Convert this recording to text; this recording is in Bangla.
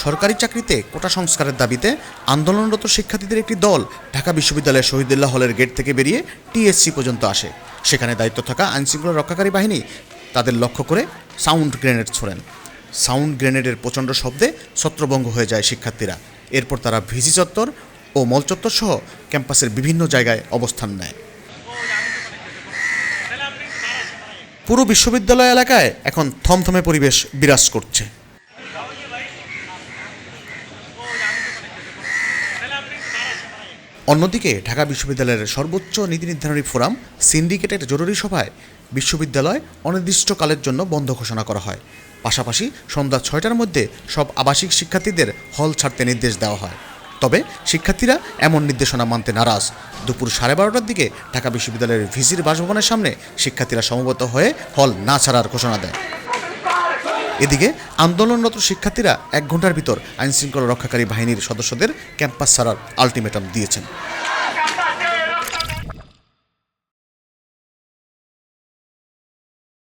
সরকারি চাকরিতে কোটা সংস্কারের দাবিতে আন্দোলনরত শিক্ষার্থীদের একটি দল ঢাকা বিশ্ববিদ্যালয়ের শহীদুল্লাহ হলের গেট থেকে বেরিয়ে টিএসসি পর্যন্ত আসে। সেখানে দায়িত্ব থাকা আইনশৃঙ্খলা রক্ষাকারী বাহিনী তাদের লক্ষ্য করে সাউন্ড গ্রেনেড ছোড়েন। সাউন্ড গ্রেনেডের প্রচণ্ড শব্দে ছত্রভঙ্গ হয়ে যায় শিক্ষার্থীরা। এরপর তারা ভিসি চত্বর ও মল চত্বর সহ ক্যাম্পাসের বিভিন্ন জায়গায় অবস্থান নেয়। পুরো বিশ্ববিদ্যালয় এলাকায় এখন থমথমে পরিবেশ বিরাজ করছে। অন্যদিকে ঢাকা বিশ্ববিদ্যালয়ের সর্বোচ্চ নীতি নির্ধারণী ফোরাম সিন্ডিকেটের জরুরি সভায় বিশ্ববিদ্যালয় অনির্দিষ্টকালের জন্য বন্ধ ঘোষণা করা হয়। পাশাপাশি সন্ধ্যা ৬টার মধ্যে সব আবাসিক শিক্ষার্থীদের হল ছাড়তে নির্দেশ দেওয়া হয়। তবে শিক্ষার্থীরা এমন নির্দেশনা মানতে নারাজ। দুপুর 12:30টার দিকে ঢাকা বিশ্ববিদ্যালয়ের ভিসির বাসভবনের সামনে শিক্ষার্থীরা সমবেত হয়ে হল না ছাড়ার ঘোষণা দেয়। এদিকে আন্দোলনরত শিক্ষার্থীরা 1 ঘন্টার ভিতর আইনশৃঙ্খলা রক্ষাকারী বাহিনীর সদস্যদের ক্যাম্পাস ছাড়ার আলটিমেটাম দিয়েছেন।